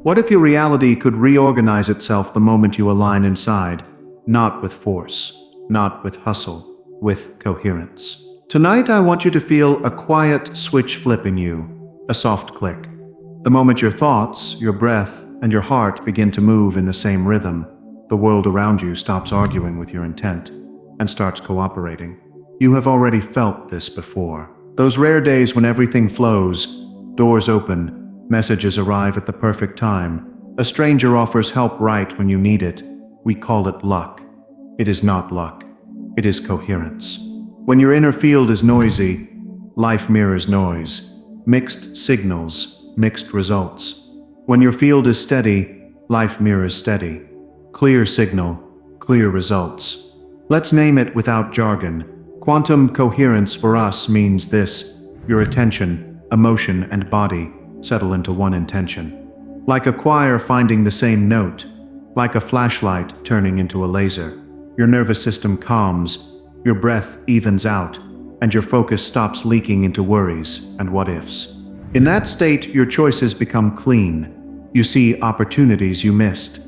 What if your reality could reorganize itself the moment you align inside, not with force, not with hustle, with coherence? Tonight I want you to feel a quiet switch flip in you, a soft click. The moment your thoughts, your breath, and your heart begin to move in the same rhythm, the world around you stops arguing with your intent and starts cooperating. You have already felt this before. Those rare days when everything flows, doors open, messages arrive at the perfect time, a stranger offers help right when you need it. We call it luck. It is not luck. It is coherence. When your inner field is noisy, life mirrors noise. Mixed signals, mixed results. When your field is steady, life mirrors steady. Clear signal, clear results. Let's name it without jargon. Quantum coherence for us means this: your attention, emotion, and body settle into one intention. Like a choir finding the same note, like a flashlight turning into a laser. Your nervous system calms, your breath evens out, and your focus stops leaking into worries and what-ifs. In that state, your choices become clean. You see opportunities you missed.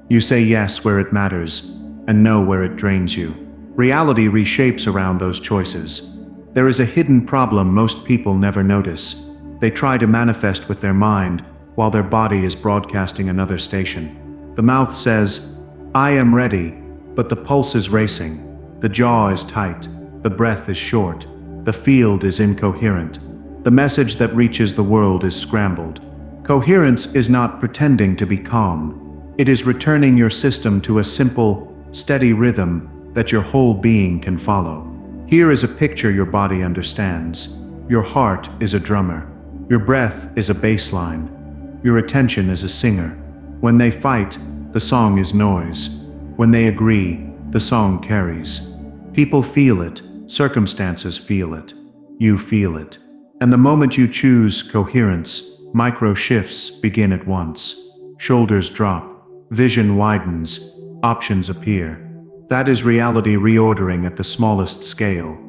You say yes where it matters, and no where it drains you. Reality reshapes around those choices. There is a hidden problem most people never notice. They try to manifest with their mind, while their body is broadcasting another station. The mouth says, "I am ready," but the pulse is racing. The jaw is tight. The breath is short. The field is incoherent. The message that reaches the world is scrambled. Coherence is not pretending to be calm. It is returning your system to a simple, steady rhythm that your whole being can follow. Here is a picture your body understands. Your heart is a drummer. Your breath is a bass line. Your attention is a singer. When they fight, the song is noise. When they agree, the song carries. People feel it. Circumstances feel it. You feel it. And the moment you choose coherence, micro shifts begin at once. Shoulders drop. Vision widens. Options appear. That is reality reordering at the smallest scale,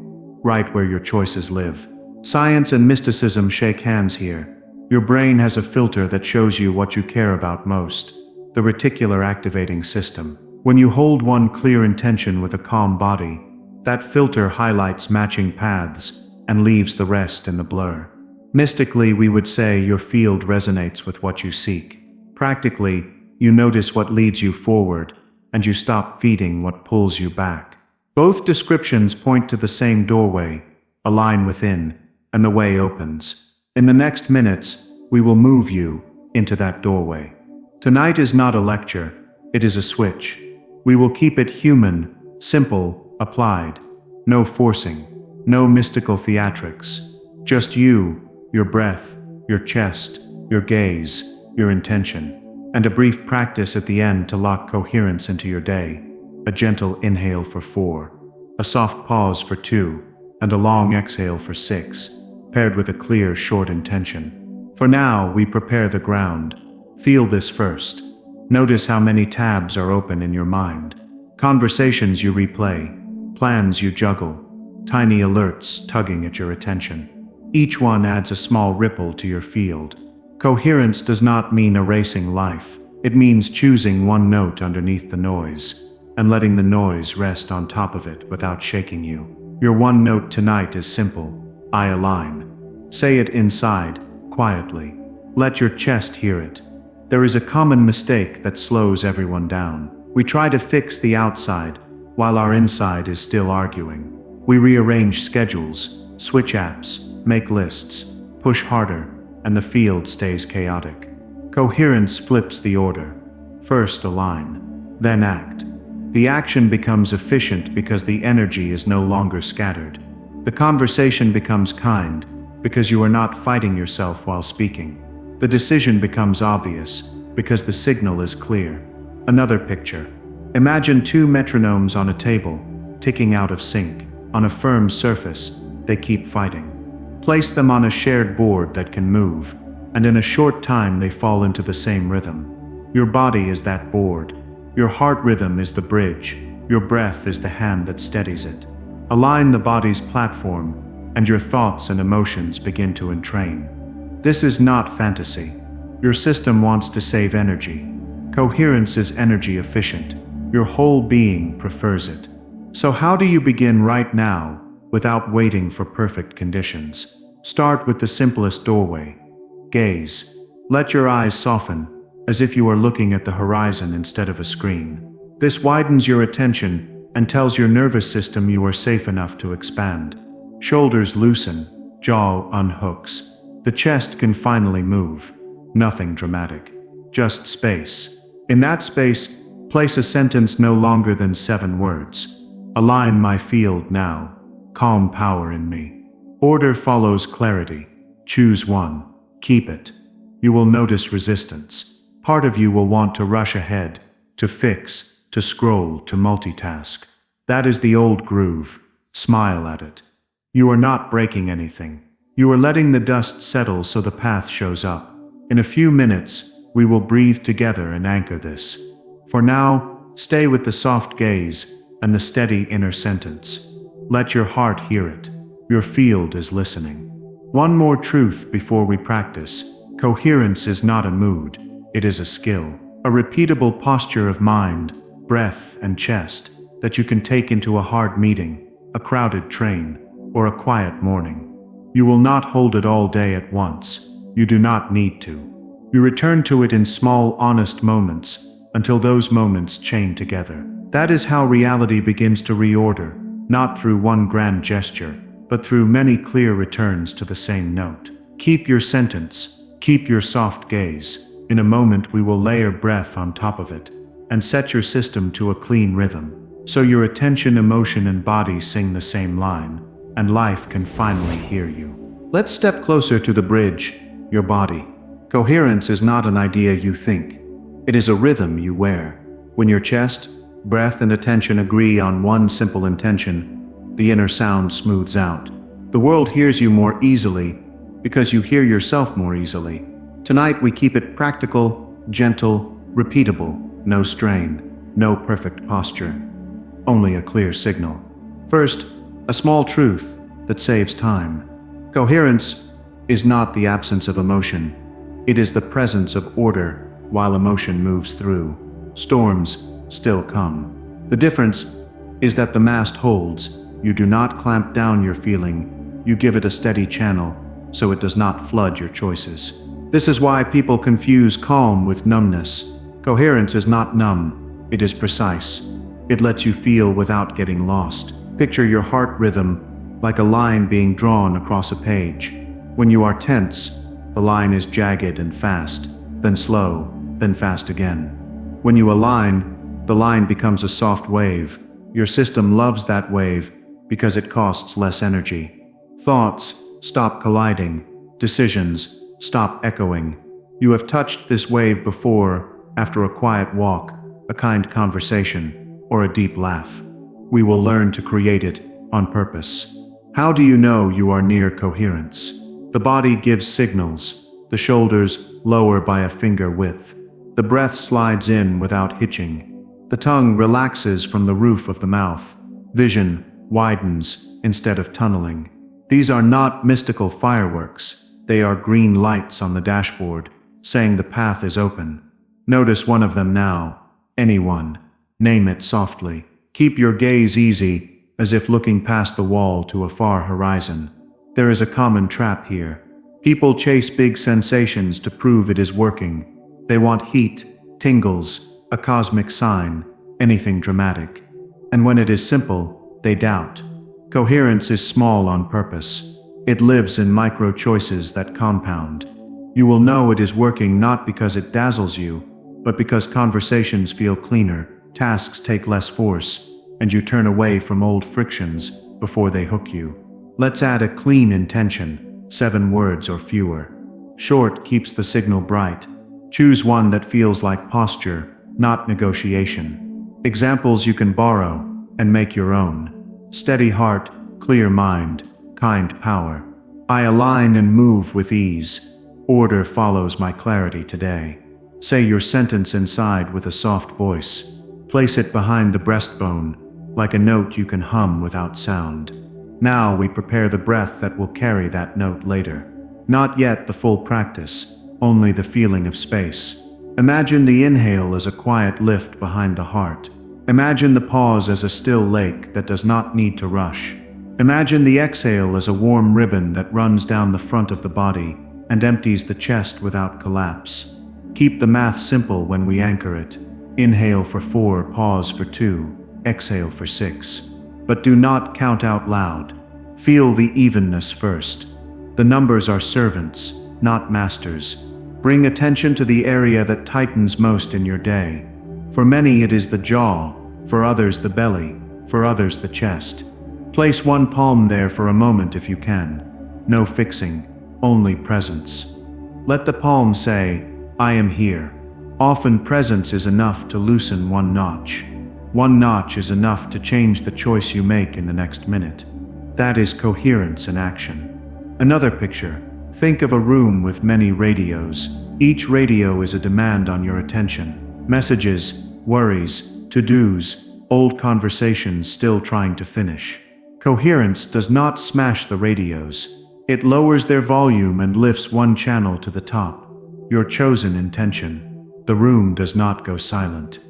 right where your choices live. Science and mysticism shake hands here. Your brain has a filter that shows you what you care about most, the reticular activating system. When you hold one clear intention with a calm body, that filter highlights matching paths and leaves the rest in the blur. Mystically, we would say your field resonates with what you seek. Practically, you notice what leads you forward, and you stop feeding what pulls you back. Both descriptions point to the same doorway, a line within, and the way opens. In the next minutes, we will move you into that doorway. Tonight is not a lecture, it is a switch. We will keep it human, simple, applied. No forcing, no mystical theatrics. Just you, your breath, your chest, your gaze, your intention. And a brief practice at the end to lock coherence into your day. A gentle inhale for 4, a soft pause for 2, and a long exhale for 6, paired with a clear, short intention. For now, we prepare the ground. Feel this first. Notice how many tabs are open in your mind. Conversations you replay, plans you juggle, tiny alerts tugging at your attention. Each one adds a small ripple to your field. Coherence does not mean erasing life. It means choosing one note underneath the noise, and letting the noise rest on top of it without shaking you. Your one note tonight is simple: I align. Say it inside, quietly. Let your chest hear it. There is a common mistake that slows everyone down. We try to fix the outside, while our inside is still arguing. We rearrange schedules, switch apps, make lists, push harder, and the field stays chaotic. Coherence flips the order. First align, then act. The action becomes efficient because the energy is no longer scattered. The conversation becomes kind because you are not fighting yourself while speaking. The decision becomes obvious because the signal is clear. Another picture. Imagine 2 metronomes on a table, ticking out of sync. On a firm surface, they keep fighting. Place them on a shared board that can move, and in a short time they fall into the same rhythm. Your body is that board. Your heart rhythm is the bridge. Your breath is the hand that steadies it. Align the body's platform, and your thoughts and emotions begin to entrain. This is not fantasy. Your system wants to save energy. Coherence is energy efficient. Your whole being prefers it. So how do you begin right now, without waiting for perfect conditions? Start with the simplest doorway. Gaze. Let your eyes soften, as if you are looking at the horizon instead of a screen. This widens your attention and tells your nervous system you are safe enough to expand. Shoulders loosen, jaw unhooks. The chest can finally move. Nothing dramatic. Just space. In that space, place a sentence no longer than 7 words. Align my field now. Calm power in me. Order follows clarity. Choose one. Keep it. You will notice resistance. Part of you will want to rush ahead, to fix, to scroll, to multitask. That is the old groove. Smile at it. You are not breaking anything. You are letting the dust settle so the path shows up. In a few minutes, we will breathe together and anchor this. For now, stay with the soft gaze and the steady inner sentence. Let your heart hear it. Your field is listening. One more truth before we practice. Coherence is not a mood. It is a skill. A repeatable posture of mind, breath, and chest that you can take into a hard meeting, a crowded train, or a quiet morning. You will not hold it all day at once. You do not need to. You return to it in small, honest moments until those moments chain together. That is how reality begins to reorder, not through one grand gesture, but through many clear returns to the same note. Keep your sentence. Keep your soft gaze. In a moment we will layer breath on top of it and set your system to a clean rhythm, so your attention, emotion, and body sing the same line, and life can finally hear you. Let's step closer to the bridge, your body. Coherence is not an idea you think. It is a rhythm you wear. When your chest, breath, and attention agree on one simple intention, the inner sound smooths out. The world hears you more easily because you hear yourself more easily. Tonight we keep it practical, gentle, repeatable, no strain, no perfect posture, only a clear signal. First, a small truth that saves time. Coherence is not the absence of emotion. It is the presence of order while emotion moves through. Storms still come. The difference is that the mast holds. You do not clamp down your feeling. You give it a steady channel so it does not flood your choices. This is why people confuse calm with numbness. Coherence is not numb. It is precise. It lets you feel without getting lost. Picture your heart rhythm like a line being drawn across a page. When you are tense, the line is jagged and fast, then slow, then fast again. When you align, the line becomes a soft wave. Your system loves that wave because it costs less energy. Thoughts stop colliding. Decisions stop echoing. You have touched this wave before, after a quiet walk, a kind conversation, or a deep laugh. We will learn to create it on purpose. How do you know you are near coherence? The body gives signals. The shoulders lower by a finger width. The breath slides in without hitching. The tongue relaxes from the roof of the mouth. Vision widens instead of tunneling. These are not mystical fireworks. They are green lights on the dashboard, saying the path is open. Notice one of them now. Anyone. Name it softly. Keep your gaze easy, as if looking past the wall to a far horizon. There is a common trap here. People chase big sensations to prove it is working. They want heat, tingles, a cosmic sign, anything dramatic. And when it is simple, they doubt. Coherence is small on purpose. It lives in micro choices that compound. You will know it is working not because it dazzles you, but because conversations feel cleaner, tasks take less force, and you turn away from old frictions before they hook you. Let's add a clean intention, 7 words or fewer. Short keeps the signal bright. Choose one that feels like posture, not negotiation. Examples you can borrow and make your own. Steady heart, clear mind, kind power. I align and move with ease. Order follows my clarity today. Say your sentence inside with a soft voice. Place it behind the breastbone, like a note you can hum without sound. Now we prepare the breath that will carry that note later. Not yet the full practice, only the feeling of space. Imagine the inhale as a quiet lift behind the heart. Imagine the pause as a still lake that does not need to rush. Imagine the exhale as a warm ribbon that runs down the front of the body and empties the chest without collapse. Keep the math simple when we anchor it. Inhale for 4, pause for 2, exhale for 6. But do not count out loud. Feel the evenness first. The numbers are servants, not masters. Bring attention to the area that tightens most in your day. For many it is the jaw, for others the belly, for others the chest. Place one palm there for a moment if you can. No fixing, only presence. Let the palm say, I am here. Often presence is enough to loosen one notch. One notch is enough to change the choice you make in the next minute. That is coherence in action. Another picture. Think of a room with many radios. Each radio is a demand on your attention. Messages, worries, to-dos, old conversations still trying to finish. Coherence does not smash the radios. It lowers their volume and lifts one channel to the top. Your chosen intention. The room does not go silent.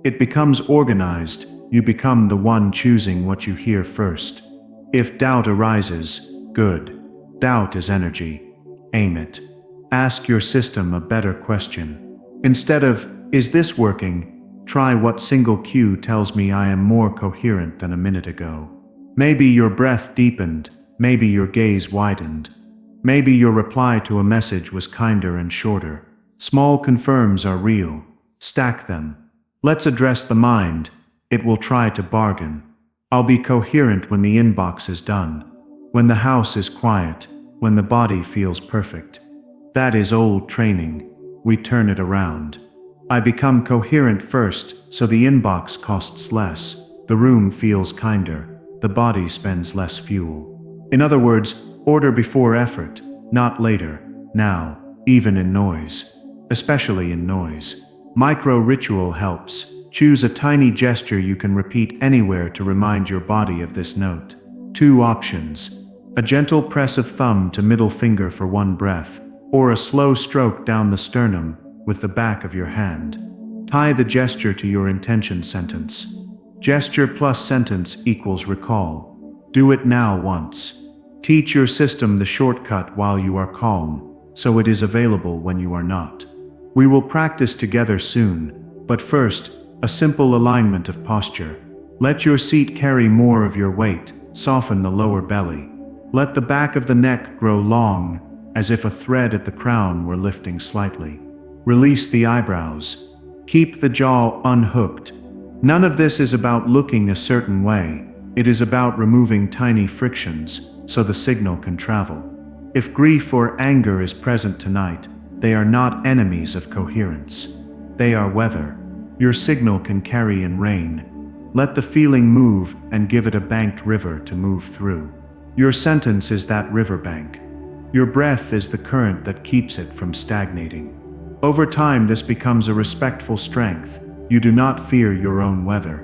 It becomes organized. You become the one choosing what you hear first. If doubt arises, good. Doubt is energy. Aim it. Ask your system a better question. Instead of, is this working? Try what single cue tells me I am more coherent than a minute ago. Maybe your breath deepened. Maybe your gaze widened. Maybe your reply to a message was kinder and shorter. Small confirms are real. Stack them. Let's address the mind. It will try to bargain. I'll be coherent when the inbox is done. When the house is quiet. When the body feels perfect. That is old training. We turn it around. I become coherent first, so the inbox costs less. The room feels kinder. The body spends less fuel. In other words, order before effort, not later, now, even in noise. Especially in noise. Micro-ritual helps. Choose a tiny gesture you can repeat anywhere to remind your body of this note. 2 options. A gentle press of thumb to middle finger for one breath, or a slow stroke down the sternum with the back of your hand. Tie the gesture to your intention sentence. Gesture plus sentence equals recall. Do it now once. Teach your system the shortcut while you are calm, so it is available when you are not. We will practice together soon, but first, a simple alignment of posture. Let your seat carry more of your weight, soften the lower belly. Let the back of the neck grow long, as if a thread at the crown were lifting slightly. Release the eyebrows. Keep the jaw unhooked. None of this is about looking a certain way. It is about removing tiny frictions, so the signal can travel. If grief or anger is present tonight, they are not enemies of coherence. They are weather. Your signal can carry in rain. Let the feeling move and give it a banked river to move through. Your sentence is that riverbank. Your breath is the current that keeps it from stagnating. Over time, this becomes a respectful strength. You do not fear your own weather.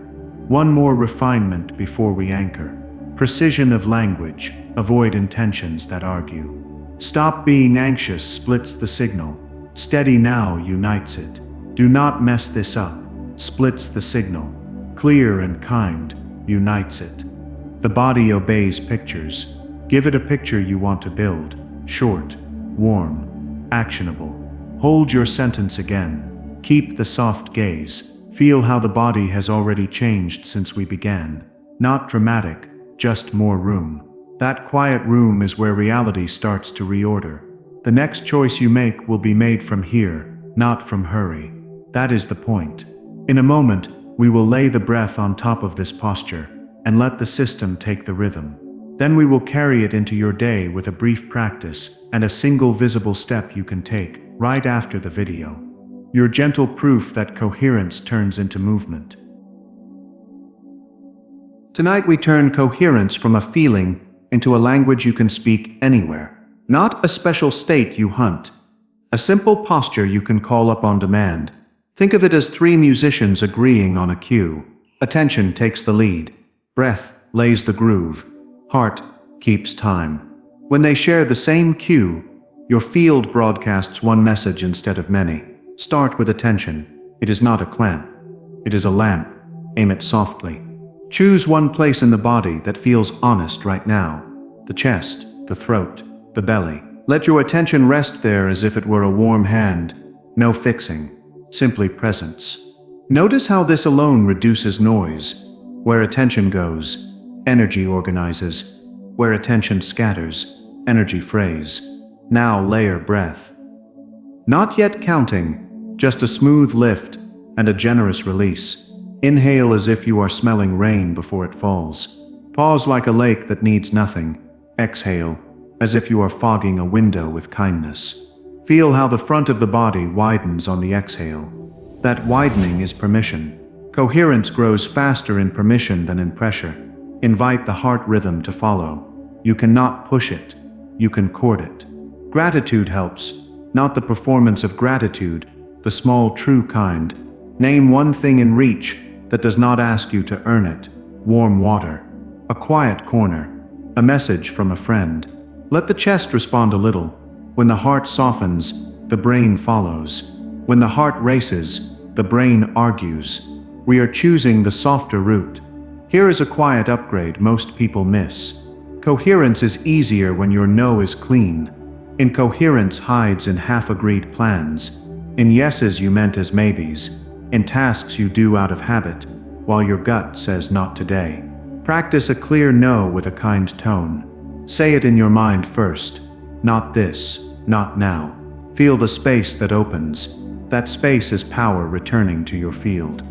One more refinement before we anchor. Precision of language. Avoid intentions that argue. Stop being anxious splits the signal. Steady now unites it. Do not mess this up. Splits the signal. Clear and kind unites it. The body obeys pictures. Give it a picture you want to build. Short, warm, actionable. Hold your sentence again. Keep the soft gaze. Feel how the body has already changed since we began. Not dramatic, just more room. That quiet room is where reality starts to reorder. The next choice you make will be made from here, not from hurry. That is the point. In a moment, we will lay the breath on top of this posture and let the system take the rhythm. Then we will carry it into your day with a brief practice and a single visible step you can take right after the video. Your gentle proof that coherence turns into movement. Tonight we turn coherence from a feeling into a language you can speak anywhere. Not a special state you hunt. A simple posture you can call up on demand. Think of it as 3 musicians agreeing on a cue. Attention takes the lead. Breath lays the groove. Heart keeps time. When they share the same cue, Your field broadcasts one message instead of many. Start with attention. It is not a clamp. It is a lamp. Aim it softly. Choose one place in the body that feels honest right now. The chest, the throat, the belly. Let your attention rest there as if it were a warm hand. No fixing, simply presence. Notice how this alone reduces noise. Where attention goes, energy organizes. Where attention scatters, energy frays. Now layer breath. Not yet counting, just a smooth lift and a generous release. Inhale as if you are smelling rain before it falls. Pause like a lake that needs nothing. Exhale, as if you are fogging a window with kindness. Feel how the front of the body widens on the exhale. That widening is permission. Coherence grows faster in permission than in pressure. Invite the heart rhythm to follow. You cannot push it. You can court it. Gratitude helps, not the performance of gratitude, the small true kind. Name one thing in reach that does not ask you to earn it. Warm water. A quiet corner. A message from a friend. Let the chest respond a little. When the heart softens, the brain follows. When the heart races, the brain argues. We are choosing the softer route. Here is a quiet upgrade most people miss. Coherence is easier when your no is clean. Incoherence hides in half-agreed plans. In yeses you meant as maybes. In tasks you do out of habit, while your gut says not today. Practice a clear no with a kind tone. Say it in your mind first. Not this, not now. Feel the space that opens. That space is power returning to your field.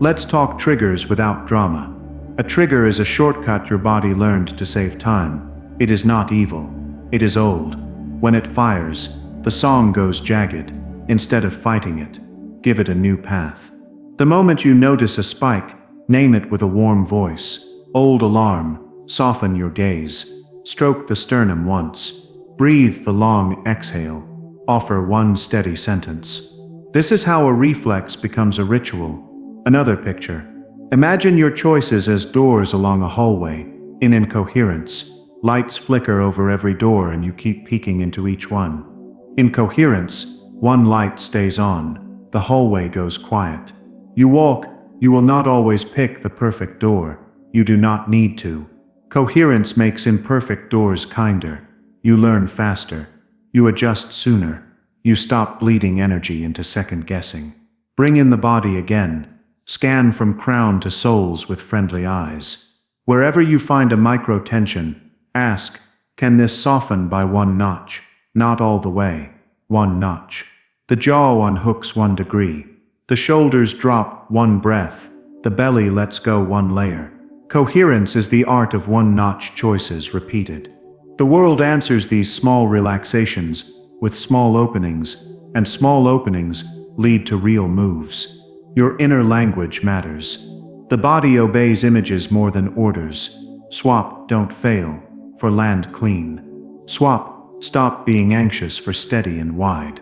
Let's talk triggers without drama. A trigger is a shortcut your body learned to save time. It is not evil. It is old. When it fires, the song goes jagged. Instead of fighting it, give it a new path. The moment you notice a spike, name it with a warm voice. Old alarm, soften your gaze. Stroke the sternum once. Breathe the long exhale. Offer one steady sentence. This is how a reflex becomes a ritual. Another picture. Imagine your choices as doors along a hallway. In incoherence, lights flicker over every door and you keep peeking into each one. In coherence, one light stays on. The hallway goes quiet. You walk, you will not always pick the perfect door. You do not need to. Coherence makes imperfect doors kinder. You learn faster. You adjust sooner. You stop bleeding energy into second guessing. Bring in the body again. Scan from crown to soles with friendly eyes. Wherever you find a micro tension, ask, can this soften by one notch? Not all the way. One notch. The jaw unhooks 1 degree. The shoulders drop 1 breath. The belly lets go 1 layer. Coherence is the art of one-notch choices repeated. The world answers these small relaxations with small openings, and small openings lead to real moves. Your inner language matters. The body obeys images more than orders. Swap, don't fail, for land clean. Swap, stop being anxious for steady and wide.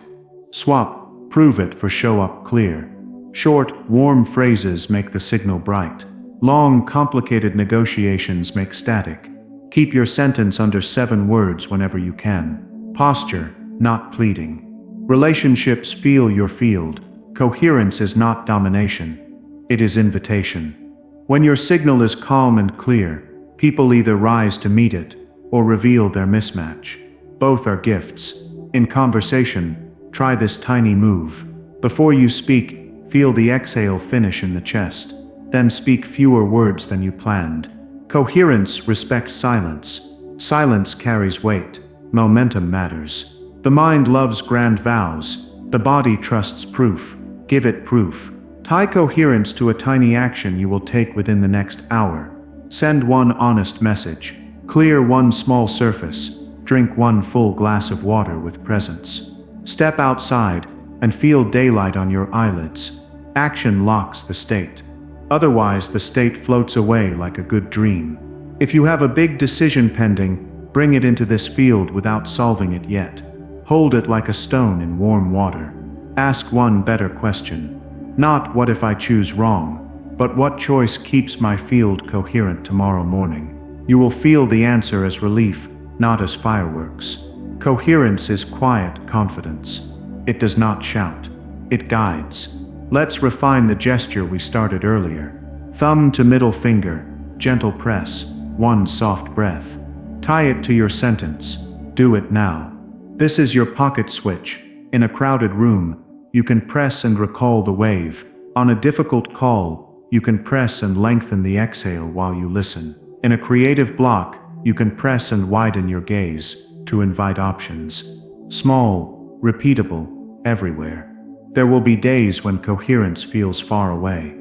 Swap, prove it for show up clear. Short, warm phrases make the signal bright. Long, complicated negotiations make static. Keep your sentence under 7 words whenever you can. Posture, not pleading. Relationships feel your field. Coherence is not domination. It is invitation. When your signal is calm and clear, people either rise to meet it or reveal their mismatch. Both are gifts. In conversation, try this tiny move. Before you speak, feel the exhale finish in the chest. Then speak fewer words than you planned. Coherence respects silence. Silence carries weight. Momentum matters. The mind loves grand vows. The body trusts proof. Give it proof. Tie coherence to a tiny action you will take within the next hour. Send one honest message. Clear one small surface. Drink one full glass of water with presence. Step outside and feel daylight on your eyelids. Action locks the state. Otherwise, the state floats away like a good dream. If you have a big decision pending, bring it into this field without solving it yet. Hold it like a stone in warm water. Ask one better question. Not what if I choose wrong, but what choice keeps my field coherent tomorrow morning. You will feel the answer as relief, not as fireworks. Coherence is quiet confidence. It does not shout. It guides. Let's refine the gesture we started earlier. Thumb to middle finger, gentle press, one soft breath. Tie it to your sentence. Do it now. This is your pocket switch. In a crowded room, you can press and recall the wave. On a difficult call, you can press and lengthen the exhale while you listen. In a creative block, you can press and widen your gaze to invite options. Small, repeatable, everywhere. There will be days when coherence feels far away.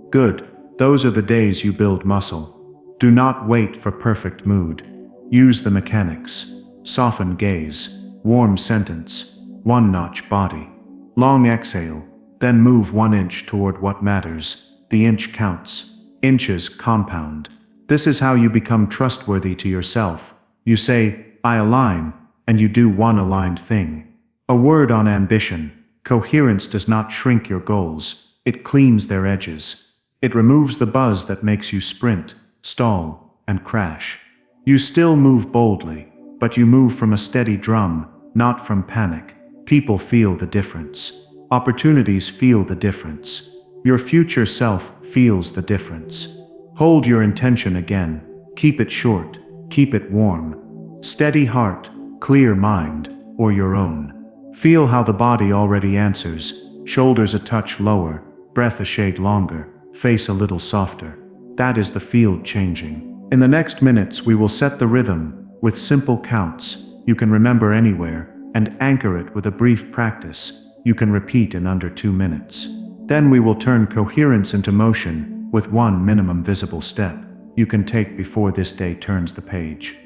Good, those are the days you build muscle. Do not wait for perfect mood. Use the mechanics. Soften gaze, warm sentence, one-notch body. Long exhale, then move 1 inch toward what matters. The inch counts. Inches compound. This is how you become trustworthy to yourself. You say, I align, and you do one aligned thing. A word on ambition. Coherence does not shrink your goals. It cleans their edges. It removes the buzz that makes you sprint, stall, and crash. You still move boldly, but you move from a steady drum, not from panic. People feel the difference. Opportunities feel the difference. Your future self feels the difference. Hold your intention again. Keep it short. Keep it warm. Steady heart, clear mind, or your own. Feel how the body already answers. Shoulders a touch lower, breath a shade longer, face a little softer. That is the field changing. In the next minutes we will set the rhythm with simple counts. You can remember anywhere, and anchor it with a brief practice. You can repeat in under 2 minutes. Then we will turn coherence into motion with one minimum visible step you can take before this day turns the page.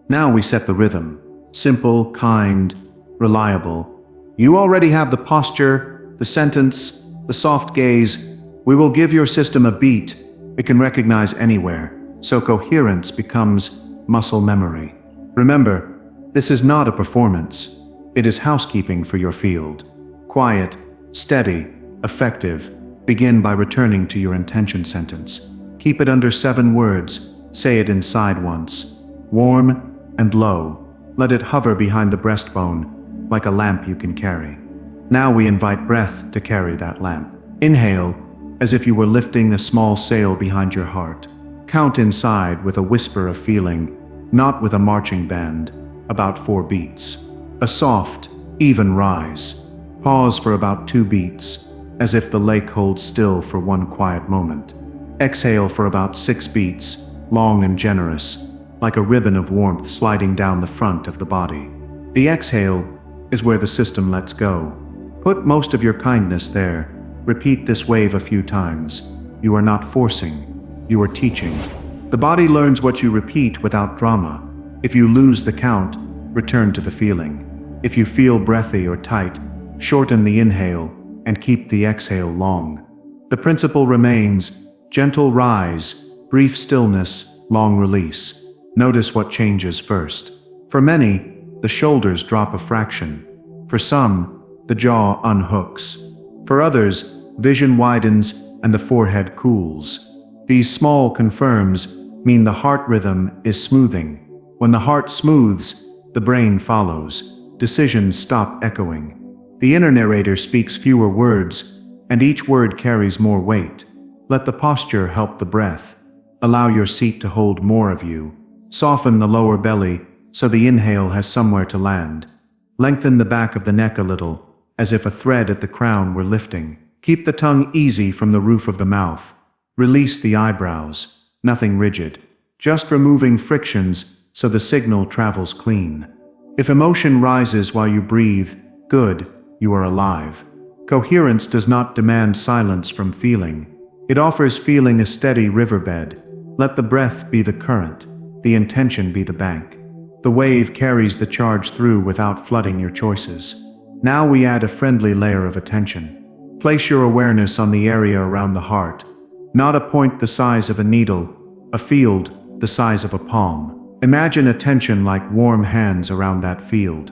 Now we set the rhythm. Simple, kind, reliable. You already have the posture, the sentence, the soft gaze. We will give your system a beat it can recognize anywhere, so coherence becomes muscle memory. Remember, this is not a performance. It is housekeeping for your field. Quiet, steady, effective. Begin by returning to your intention sentence. Keep it under 7 words. Say it inside once. Warm and low. Let it hover behind the breastbone, like a lamp you can carry. Now we invite breath to carry that lamp. Inhale, as if you were lifting a small sail behind your heart. Count inside with a whisper of feeling, not with a marching band, about 4 beats. A soft, even rise. Pause for about 2 beats, as if the lake holds still for 1 quiet moment. Exhale for about 6 beats, long and generous, like a ribbon of warmth sliding down the front of the body. The exhale is where the system lets go. Put most of your kindness there. Repeat this wave a few times. You are not forcing, you are teaching. The body learns what you repeat without drama. If you lose the count, return to the feeling. If you feel breathy or tight, shorten the inhale and keep the exhale long. The principle remains: gentle rise, brief stillness, long release. Notice what changes first. For many, the shoulders drop a fraction. For some, the jaw unhooks. For others, vision widens and the forehead cools. These small confirms mean the heart rhythm is smoothing. When the heart smooths, the brain follows. Decisions stop echoing. The inner narrator speaks fewer words, and each word carries more weight. Let the posture help the breath. Allow your seat to hold more of you. Soften the lower belly so the inhale has somewhere to land. Lengthen the back of the neck a little, as if a thread at the crown were lifting. Keep the tongue easy from the roof of the mouth. Release the eyebrows. Nothing rigid. Just removing frictions so the signal travels clean. If emotion rises while you breathe, good, you are alive. Coherence does not demand silence from feeling. It offers feeling a steady riverbed. Let the breath be the current, the intention be the bank. The wave carries the charge through without flooding your choices. Now we add a friendly layer of attention. Place your awareness on the area around the heart, not a point the size of a needle, a field the size of a palm. Imagine attention like warm hands around that field.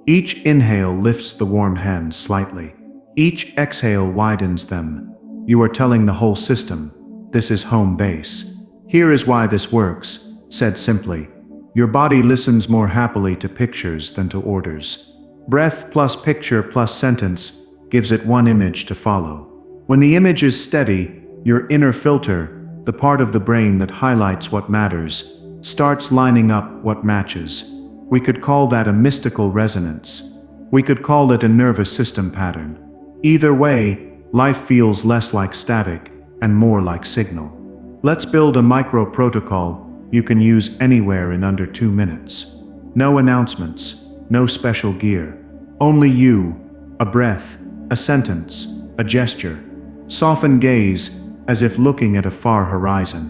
Each inhale lifts the warm hands slightly. Each exhale widens them. You are telling the whole system, this is home base. Here is why this works, said simply. Your body listens more happily to pictures than to orders. Breath plus picture plus sentence gives it one image to follow. When the image is steady, your inner filter, the part of the brain that highlights what matters, starts lining up what matches. We could call that a mystical resonance. We could call it a nervous system pattern. Either way, life feels less like static and more like signal. Let's build a micro protocol you can use anywhere in under 2 minutes. No announcements, no special gear. Only you, a breath, a sentence, a gesture. Soften gaze as if looking at a far horizon.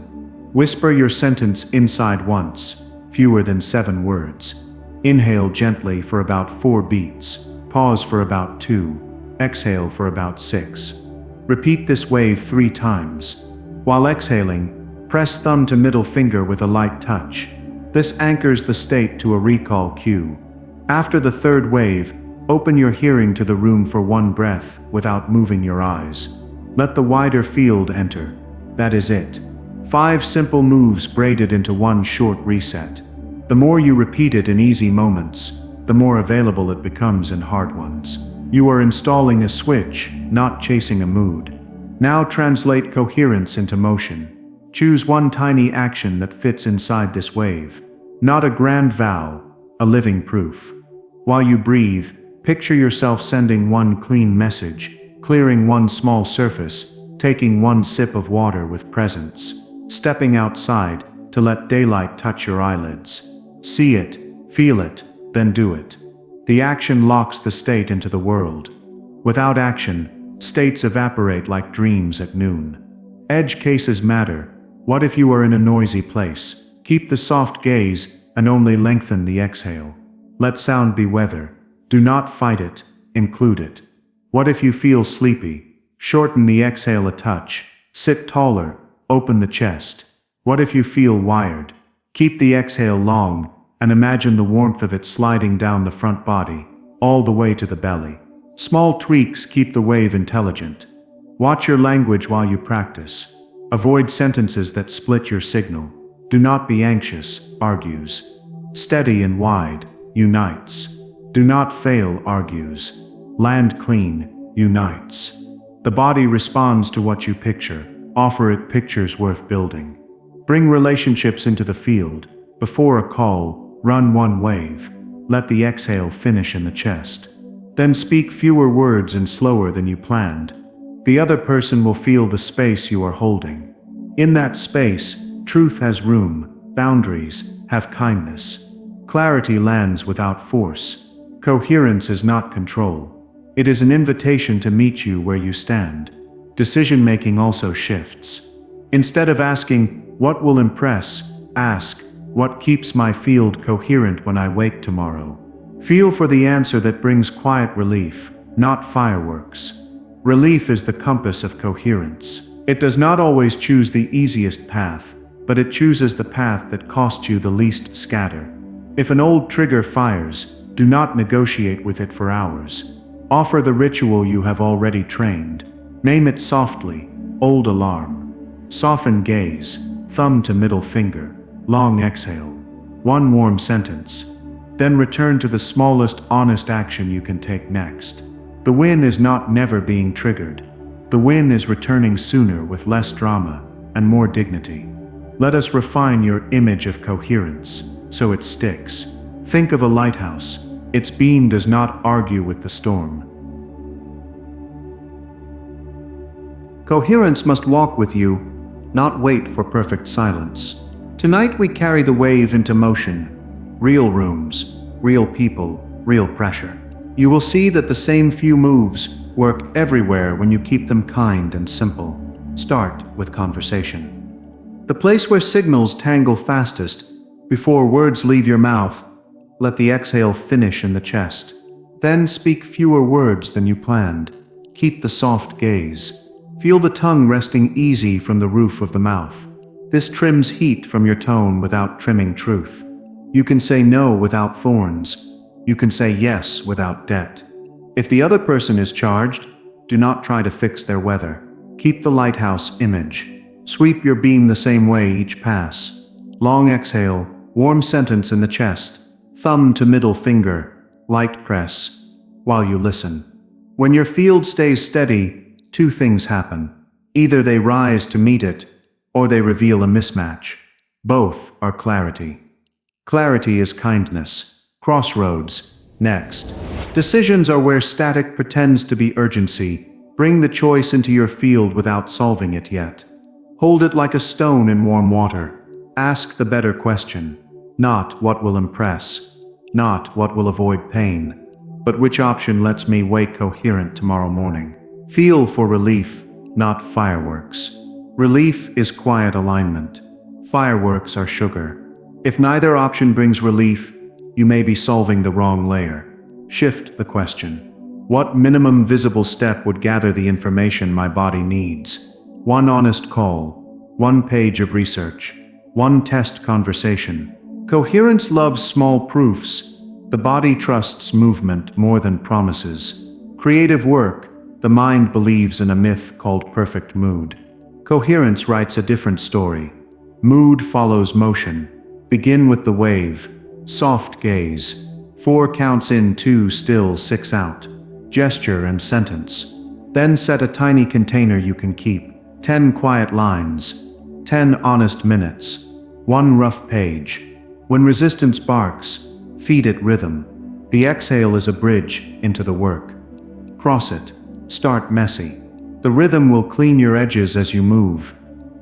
Whisper your sentence inside once, fewer than 7 words. Inhale gently for about 4 beats. Pause for about 2. Exhale for about 6. Repeat this wave 3 times. While exhaling, press thumb to middle finger with a light touch. This anchors the state to a recall cue. After the 3rd wave, open your hearing to the room for 1 breath without moving your eyes. Let the wider field enter. That is it. 5 simple moves braided into 1 short reset. The more you repeat it in easy moments, the more available it becomes in hard ones. You are installing a switch, not chasing a mood. Now translate coherence into motion. Choose 1 tiny action that fits inside this wave. Not a grand vow, a living proof. While you breathe, picture yourself sending 1 clean message, clearing 1 small surface, taking 1 sip of water with presence, stepping outside to let daylight touch your eyelids. See it, feel it, then do it. The action locks the state into the world. Without action, states evaporate like dreams at noon. Edge cases matter. What if you are in a noisy place? Keep the soft gaze and only lengthen the exhale. Let sound be weather. Do not fight it, include it. What if you feel sleepy? Shorten the exhale a touch. Sit taller, open the chest. What if you feel wired? Keep the exhale long and imagine the warmth of it sliding down the front body, all the way to the belly. Small tweaks keep the wave intelligent. Watch your language while you practice. Avoid sentences that split your signal. Do not be anxious, argues. Steady and wide, unites. Do not fail, argues. Land clean, unites. The body responds to what you picture. Offer it pictures worth building. Bring relationships into the field. Before a call, run 1 wave. Let the exhale finish in the chest. Then speak fewer words and slower than you planned. The other person will feel the space you are holding. In that space, truth has room, boundaries have kindness. Clarity lands without force. Coherence is not control. It is an invitation to meet you where you stand. Decision-making also shifts. Instead of asking, "What will impress?" ask, "What keeps my field coherent when I wake tomorrow?" Feel for the answer that brings quiet relief, not fireworks. Relief is the compass of coherence. It does not always choose the easiest path, but it chooses the path that costs you the least scatter. If an old trigger fires, do not negotiate with it for hours. Offer the ritual you have already trained. Name it softly, old alarm. Soften gaze, thumb to middle finger, long exhale. 1 warm sentence. Then return to the smallest honest action you can take next. The win is not never being triggered. The win is returning sooner with less drama and more dignity. Let us refine your image of coherence, so it sticks. Think of a lighthouse. Its beam does not argue with the storm. Coherence must walk with you, not wait for perfect silence. Tonight we carry the wave into motion. Real rooms, real people, real pressure. You will see that the same few moves work everywhere when you keep them kind and simple. Start with conversation. The place where signals tangle fastest, before words leave your mouth, let the exhale finish in the chest. Then speak fewer words than you planned. Keep the soft gaze. Feel the tongue resting easy from the roof of the mouth. This trims heat from your tone without trimming truth. You can say no without thorns. You can say yes without debt. If the other person is charged, do not try to fix their weather. Keep the lighthouse image. Sweep your beam the same way each pass. Long exhale, warm sentence in the chest, thumb to middle finger, light press, while you listen. When your field stays steady, two things happen. Either they rise to meet it, or they reveal a mismatch. Both are clarity. Clarity is kindness. Crossroads, next. Decisions are where static pretends to be urgency. Bring the choice into your field without solving it yet. Hold it like a stone in warm water. Ask the better question. Not what will impress. Not what will avoid pain. But which option lets me wake coherent tomorrow morning? Feel for relief, not fireworks. Relief is quiet alignment. Fireworks are sugar. If neither option brings relief, you may be solving the wrong layer. Shift the question. What minimum visible step would gather the information my body needs? One honest call, one page of research, one test conversation. Coherence loves small proofs. The body trusts movement more than promises. Creative work, the mind believes in a myth called perfect mood. Coherence writes a different story. Mood follows motion. Begin with the wave. Soft gaze. 4 counts in, 2 still, 6 out. Gesture and sentence. Then set a tiny container you can keep. 10 quiet lines. 10 honest minutes. 1 rough page. When resistance barks, feed it rhythm. The exhale is a bridge into the work. Cross it. Start messy. The rhythm will clean your edges as you move.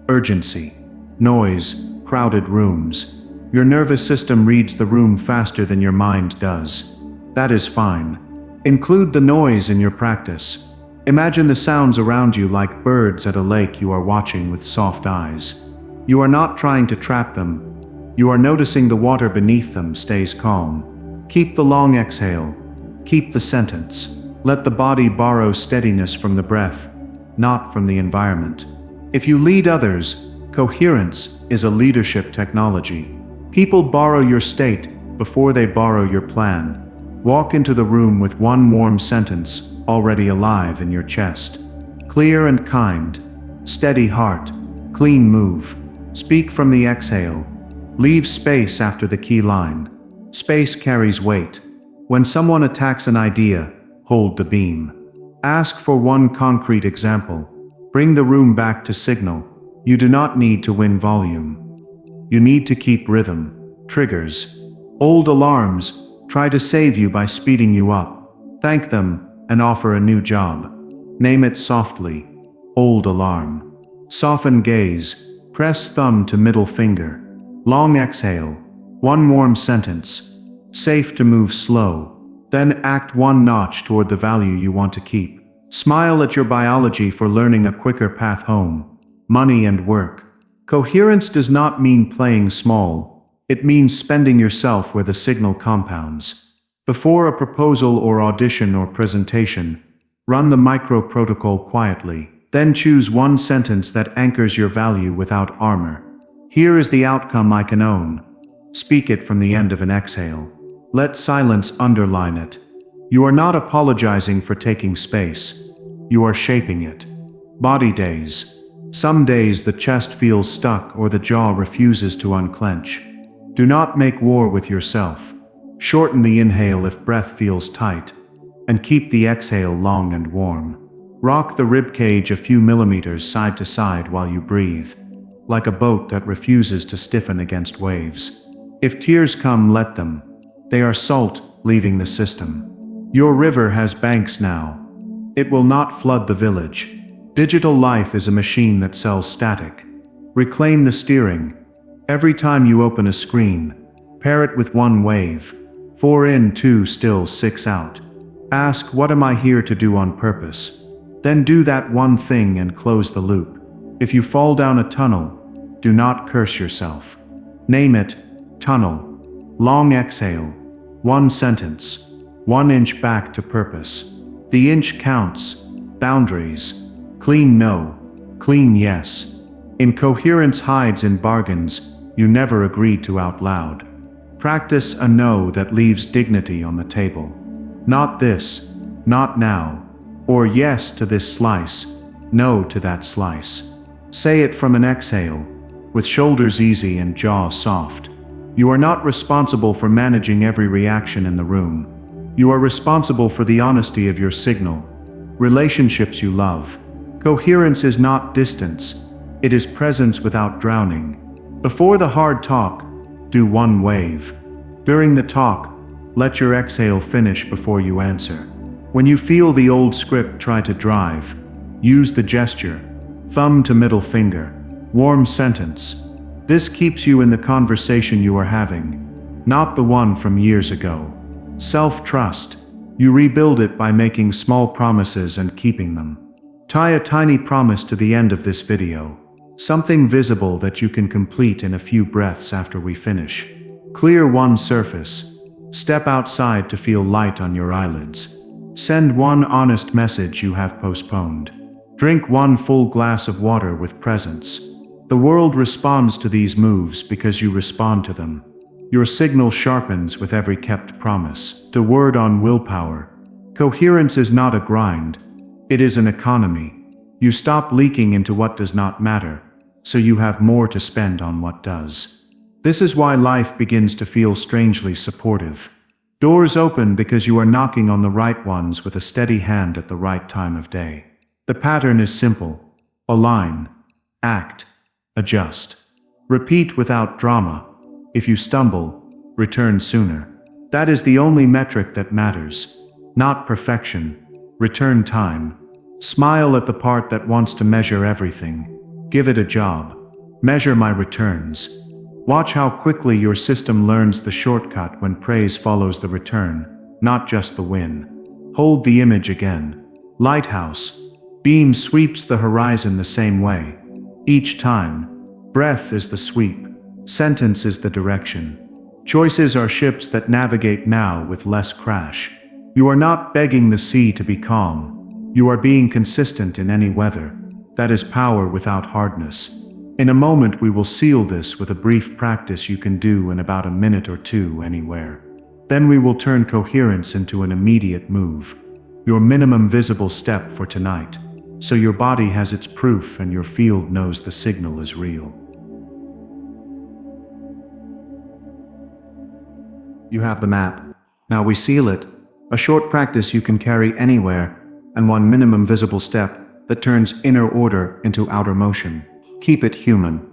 Urgency. Noise. Crowded rooms. Your nervous system reads the room faster than your mind does. That is fine. Include the noise in your practice. Imagine the sounds around you like birds at a lake you are watching with soft eyes. You are not trying to trap them. You are noticing the water beneath them stays calm. Keep the long exhale. Keep the sentence. Let the body borrow steadiness from the breath, not from the environment. If you lead others, coherence is a leadership technology. People borrow your state before they borrow your plan. Walk into the room with one warm sentence already alive in your chest. Clear and kind. Steady heart. Clean move. Speak from the exhale. Leave space after the key line. Space carries weight. When someone attacks an idea, hold the beam. Ask for one concrete example. Bring the room back to signal. You do not need to win volume. You need to keep rhythm. Triggers. Old alarms try to save you by speeding you up. Thank them and offer a new job. Name it softly. Old alarm. Soften gaze. Press thumb to middle finger. Long exhale. One warm sentence. Safe to move slow. Then act one notch toward the value you want to keep. Smile at your biology for learning a quicker path home. Money and work. Coherence does not mean playing small. It means spending yourself where the signal compounds. Before a proposal or audition or presentation, run the micro protocol quietly. Then choose one sentence that anchors your value without armor. Here is the outcome I can own. Speak it from the end of an exhale. Let silence underline it. You are not apologizing for taking space. You are shaping it. Body days. Some days the chest feels stuck or the jaw refuses to unclench. Do not make war with yourself. Shorten the inhale if breath feels tight, and keep the exhale long and warm. Rock the ribcage a few millimeters side to side while you breathe, like a boat that refuses to stiffen against waves. If tears come, let them. They are salt leaving the system. Your river has banks now. It will not flood the village. Digital life is a machine that sells static. Reclaim the steering. Every time you open a screen, pair it with one wave. 4 in, 2 still, 6 out. Ask, what am I here to do on purpose? Then do that one thing and close the loop. If you fall down a tunnel, do not curse yourself. Name it, tunnel. Long exhale. One sentence. 1 inch back to purpose. The inch counts. Boundaries. Clean no. Clean yes. Incoherence hides in bargains you never agreed to out loud. Practice a no that leaves dignity on the table. Not this, not now, or yes to this slice, no to that slice. Say it from an exhale, with shoulders easy and jaw soft. You are not responsible for managing every reaction in the room. You are responsible for the honesty of your signal, relationships you love. Coherence is not distance, it is presence without drowning. Before the hard talk, do one wave. During the talk, let your exhale finish before you answer. When you feel the old script try to drive, use the gesture, thumb to middle finger, warm sentence. This keeps you in the conversation you are having, not the one from years ago. Self-trust. You rebuild it by making small promises and keeping them. Tie a tiny promise to the end of this video. Something visible that you can complete in a few breaths after we finish. Clear one surface. Step outside to feel light on your eyelids. Send one honest message you have postponed. Drink one full glass of water with presence. The world responds to these moves because you respond to them. Your signal sharpens with every kept promise. The word on willpower. Coherence is not a grind. It is an economy. You stop leaking into what does not matter, so you have more to spend on what does. This is why life begins to feel strangely supportive. Doors open because you are knocking on the right ones with a steady hand at the right time of day. The pattern is simple. Align, act, adjust. Repeat without drama. If you stumble, return sooner. That is the only metric that matters. Not perfection. Return time. Smile at the part that wants to measure everything. Give it a job. Measure my returns. Watch how quickly your system learns the shortcut when praise follows the return, not just the win. Hold the image again. Lighthouse. Beam sweeps the horizon the same way. Each time. Breath is the sweep. Sentence is the direction. Choices are ships that navigate now with less crash. You are not begging the sea to be calm. You are being consistent in any weather. That is power without hardness. In a moment we will seal this with a brief practice you can do in about a minute or two anywhere. Then we will turn coherence into an immediate move. Your minimum visible step for tonight. So your body has its proof and your field knows the signal is real. You have the map. Now we seal it. A short practice you can carry anywhere, and one minimum visible step that turns inner order into outer motion. Keep it human.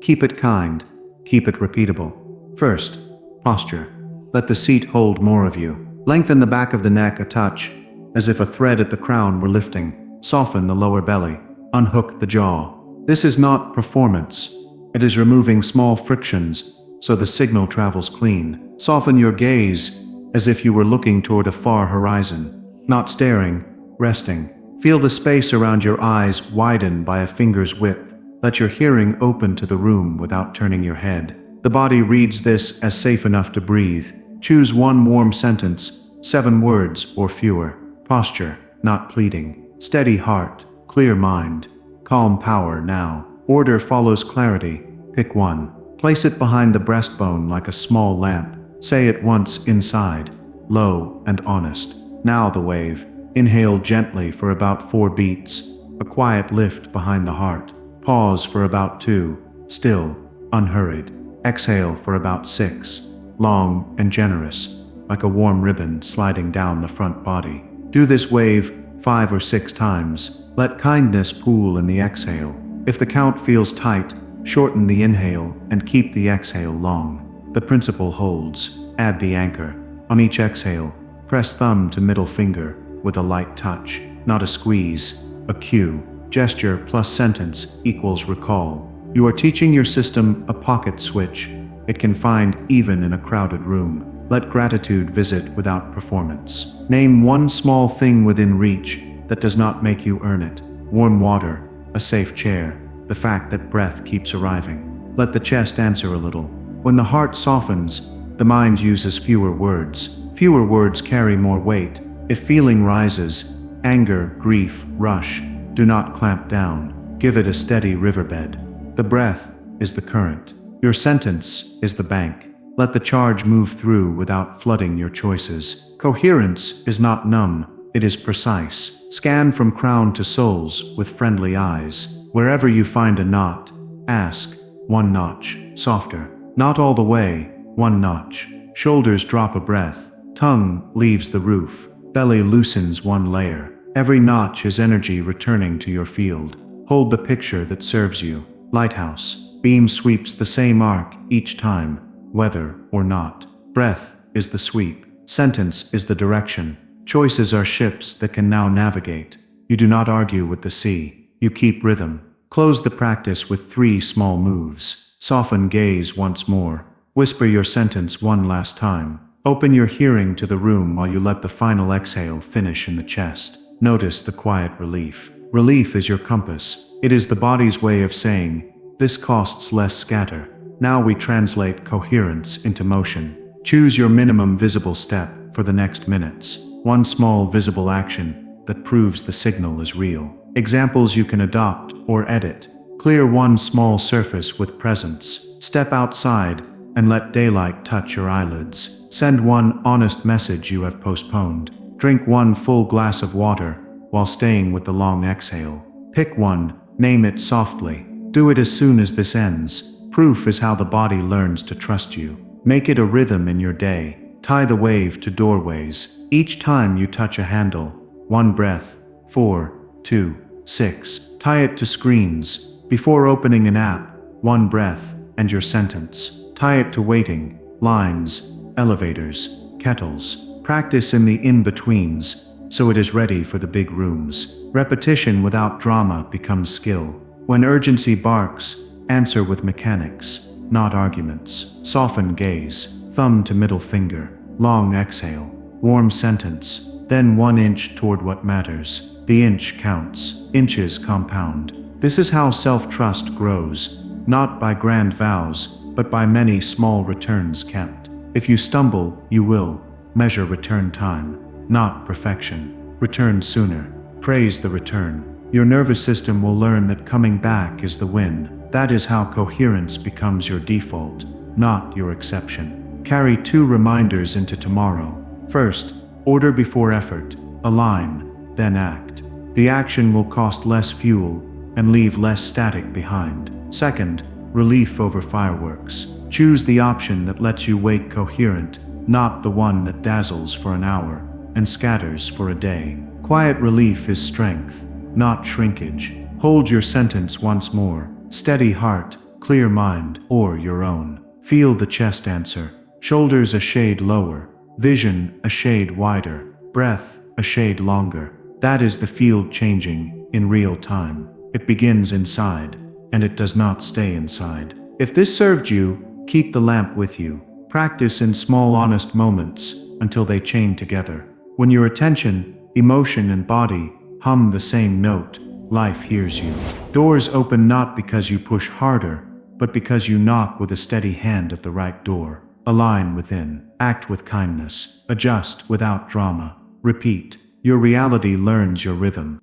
Keep it kind. Keep it repeatable. First, posture. Let the seat hold more of you. Lengthen the back of the neck a touch, as if a thread at the crown were lifting. Soften the lower belly. Unhook the jaw. This is not performance. It is removing small frictions, so the signal travels clean. Soften your gaze, as if you were looking toward a far horizon. Not staring, resting. Feel the space around your eyes widen by a finger's width. Let your hearing open to the room without turning your head. The body reads this as safe enough to breathe. Choose one warm sentence, 7 words or fewer. Posture, not pleading. Steady heart, clear mind. Calm power now. Order follows clarity. Pick one. Place it behind the breastbone like a small lamp. Say it once inside, low and honest. Now the wave. Inhale gently for about 4 beats. A quiet lift behind the heart. Pause for about 2. Still, unhurried. Exhale for about 6. Long and generous, like a warm ribbon sliding down the front body. Do this wave 5 or 6 times. Let kindness pool in the exhale. If the count feels tight, shorten the inhale and keep the exhale long. The principle holds. Add the anchor. On each exhale, press thumb to middle finger with a light touch, not a squeeze. A cue. Gesture plus sentence equals recall. You are teaching your system a pocket switch. It can find even in a crowded room. Let gratitude visit without performance. Name one small thing within reach that does not make you earn it. Warm water, a safe chair, the fact that breath keeps arriving. Let the chest answer a little. When the heart softens, the mind uses fewer words. Fewer words carry more weight. If feeling rises, anger, grief, rush, do not clamp down. Give it a steady riverbed. The breath is the current. Your sentence is the bank. Let the charge move through without flooding your choices. Coherence is not numb, it is precise. Scan from crown to soles with friendly eyes. Wherever you find a knot, ask, one notch, softer. Not all the way, one notch. Shoulders drop a breath. Tongue leaves the roof. Belly loosens one layer. Every notch is energy returning to your field. Hold the picture that serves you. Lighthouse. Beam sweeps the same arc each time, weather or not. Breath is the sweep. Sentence is the direction. Choices are ships that can now navigate. You do not argue with the sea. You keep rhythm. Close the practice with 3 small moves. Soften gaze once more. Whisper your sentence one last time. Open your hearing to the room while you let the final exhale finish in the chest. Notice the quiet relief. Relief is your compass. It is the body's way of saying, this costs less scatter. Now we translate coherence into motion. Choose your minimum visible step for the next minutes. One small visible action that proves the signal is real. Examples you can adopt or edit. Clear one small surface with presence. Step outside and let daylight touch your eyelids. Send one honest message you have postponed. Drink one full glass of water while staying with the long exhale. Pick one, name it softly. Do it as soon as this ends. Proof is how the body learns to trust you. Make it a rhythm in your day. Tie the wave to doorways. Each time you touch a handle, one breath, 4, 2, 6. Tie it to screens. Before opening an app, one breath, and your sentence. Tie it to waiting, lines, elevators, kettles. Practice in the in-betweens, so it is ready for the big rooms. Repetition without drama becomes skill. When urgency barks, answer with mechanics, not arguments. Soften gaze, thumb to middle finger, long exhale, warm sentence, then 1 inch toward what matters. The inch counts, inches compound. This is how self-trust grows, not by grand vows, but by many small returns kept. If you stumble, you will. Measure return time, not perfection. Return sooner. Praise the return. Your nervous system will learn that coming back is the win. That is how coherence becomes your default, not your exception. Carry 2 reminders into tomorrow. First, order before effort. Align, then act. The action will cost less fuel and leave less static behind. Second, relief over fireworks. Choose the option that lets you wake coherent, not the one that dazzles for an hour and scatters for a day. Quiet relief is strength, not shrinkage. Hold your sentence once more. Steady heart, clear mind, or your own. Feel the chest answer. Shoulders a shade lower. Vision a shade wider. Breath a shade longer. That is the field changing in real time. It begins inside, and it does not stay inside. If this served you, keep the lamp with you. Practice in small honest moments until they chain together. When your attention, emotion, and body hum the same note, life hears you. Doors open not because you push harder, but because you knock with a steady hand at the right door. Align within. Act with kindness. Adjust without drama. Repeat. Your reality learns your rhythm.